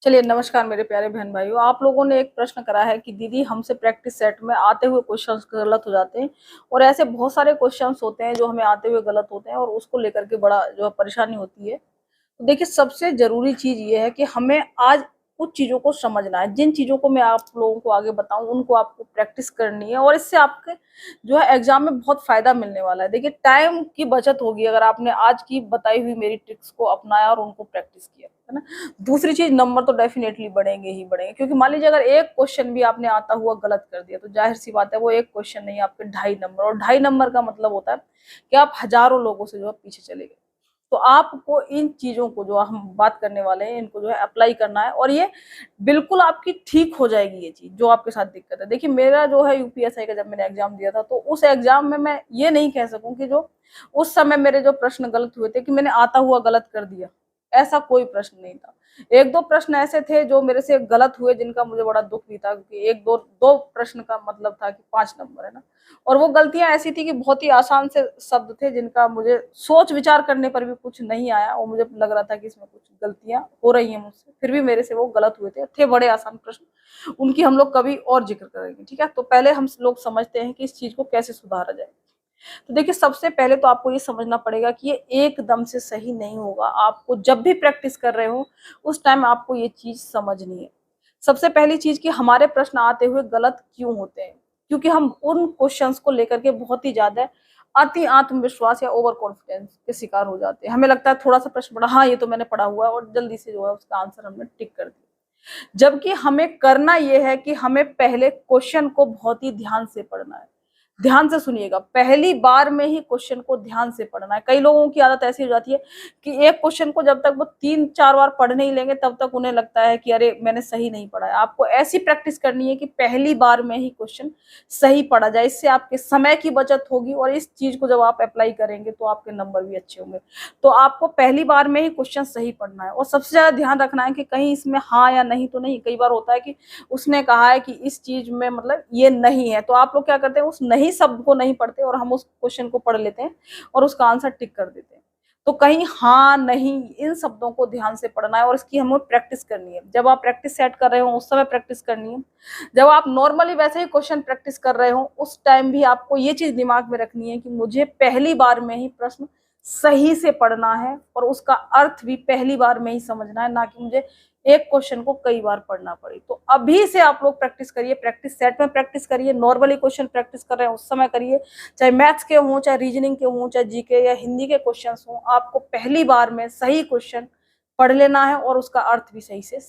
चलिए नमस्कार मेरे प्यारे बहन भाइयों। आप लोगों ने एक प्रश्न करा है कि दीदी हमसे प्रैक्टिस सेट में आते हुए क्वेश्चंस गलत हो जाते हैं और ऐसे बहुत सारे क्वेश्चंस होते हैं जो हमें आते हुए गलत होते हैं और उसको लेकर के बड़ा जो है परेशानी होती है। तो देखिए सबसे जरूरी चीज ये है कि हमें आज कुछ चीजों को समझना है। जिन चीजों को मैं आप लोगों को आगे बताऊं उनको आपको प्रैक्टिस करनी है और इससे आपके जो है एग्जाम में बहुत फायदा मिलने वाला है। देखिए टाइम की बचत होगी अगर आपने आज की बताई हुई मेरी ट्रिक्स को अपनाया और उनको प्रैक्टिस किया, है ना। दूसरी चीज, नंबर तो डेफिनेटली बढ़ेंगे ही बढ़ेंगे, क्योंकि मान लीजिए अगर एक क्वेश्चन भी आपने आता हुआ गलत कर दिया तो जाहिर सी बात है वो एक क्वेश्चन नहीं, आपके 2.5 नंबर, और 2.5 नंबर का मतलब होता है कि आप हजारों लोगों से जो है पीछे चले गए। तो आपको इन चीजों को जो हम बात करने वाले हैं इनको जो है अप्लाई करना है और ये बिल्कुल आपकी ठीक हो जाएगी ये चीज जो आपके साथ दिक्कत है। देखिए मेरा जो है यूपीएसआई का जब मैंने एग्जाम दिया था तो उस एग्जाम में मैं ये नहीं कह सकूं कि जो उस समय मेरे जो प्रश्न गलत हुए थे कि मैंने आता हुआ गलत कर दिया, ऐसा कोई प्रश्न नहीं था। एक दो प्रश्न ऐसे थे जो मेरे से गलत हुए जिनका मुझे बड़ा दुख भी था, क्योंकि एक दो दो प्रश्न का मतलब था कि 5 नंबर, है ना। और वो गलतियां ऐसी थी कि बहुत ही आसान से शब्द थे जिनका मुझे सोच विचार करने पर भी कुछ नहीं आया और मुझे लग रहा था कि इसमें कुछ गलतियां हो रही हैं मुझसे, फिर भी मेरे से वो गलत हुए थे बड़े आसान प्रश्न। उनकी हम लोग कभी और जिक्र करेंगे, ठीक है। तो पहले हम लोग समझते हैं कि इस चीज को कैसे सुधारा जाए। तो देखिए सबसे पहले तो आपको ये समझना पड़ेगा कि ये एकदम से सही नहीं होगा। आपको जब भी प्रैक्टिस कर रहे हो उस टाइम आपको ये चीज समझनी है। सबसे पहली चीज कि हमारे प्रश्न आते हुए गलत क्यों होते हैं, क्योंकि हम उन क्वेश्चंस को लेकर के बहुत ही ज्यादा अति आत्मविश्वास या ओवर कॉन्फिडेंस के शिकार हो जाते हैं। हमें लगता है थोड़ा सा प्रश्न पढ़ा, हाँ ये तो मैंने पढ़ा हुआ है, और जल्दी से जो है उसका आंसर हमने टिक कर दिया। जबकि हमें करना यह है कि हमें पहले क्वेश्चन को बहुत ही ध्यान से पढ़ना है। ध्यान से सुनिएगा, पहली बार में ही क्वेश्चन को ध्यान से पढ़ना है। कई लोगों की आदत ऐसी हो जाती है कि एक क्वेश्चन को जब तक वो 3-4 बार पढ़ नहीं लेंगे तब तक उन्हें लगता है कि अरे मैंने सही नहीं पढ़ा है। आपको ऐसी प्रैक्टिस करनी है कि पहली बार में ही क्वेश्चन सही पढ़ा जाए। इससे आपके समय की बचत होगी और इस चीज को जब आप अप्लाई करेंगे तो आपके नंबर भी अच्छे होंगे। तो आपको पहली बार में ही क्वेश्चन सही पढ़ना है और सबसे ज्यादा ध्यान रखना है कि कहीं इसमें हाँ या नहीं तो नहीं। कई बार होता है कि उसने कहा है कि इस चीज में मतलब ये नहीं है, तो आप लोग क्या करते हैं उस नहीं शब्द को नहीं पढ़ते और हम उस क्वेश्चन को पढ़ लेते हैं और उसका आंसर टिक कर देते हैं। तो कहीं हाँ नहीं इन शब्दों को ध्यान से पढ़ना है और इसकी हमें प्रैक्टिस करनी है। जब आप प्रैक्टिस सेट कर रहे हो उस समय प्रैक्टिस करनी है। जब आप नॉर्मली वैसे ही क्वेश्चन प्रैक्टिस कर रहे हो उस टाइम भी आपको ये चीज दिमाग में रखनी है कि मुझे पहली बार में ही प्रश्न सही से पढ़ना है और उसका अर्थ भी पहली बार में ही समझना है, ना कि मुझे एक क्वेश्चन को कई बार पढ़ना पड़े। तो अभी से आप लोग प्रैक्टिस करिए, प्रैक्टिस सेट में प्रैक्टिस करिए, नॉर्मली क्वेश्चन प्रैक्टिस कर रहे हैं उस समय करिए, चाहे मैथ्स के हों, चाहे रीजनिंग के हों, चाहे जीके या हिंदी के क्वेश्चन हों। आपको पहली बार में सही क्वेश्चन पढ़ लेना है और उसका अर्थ भी सही से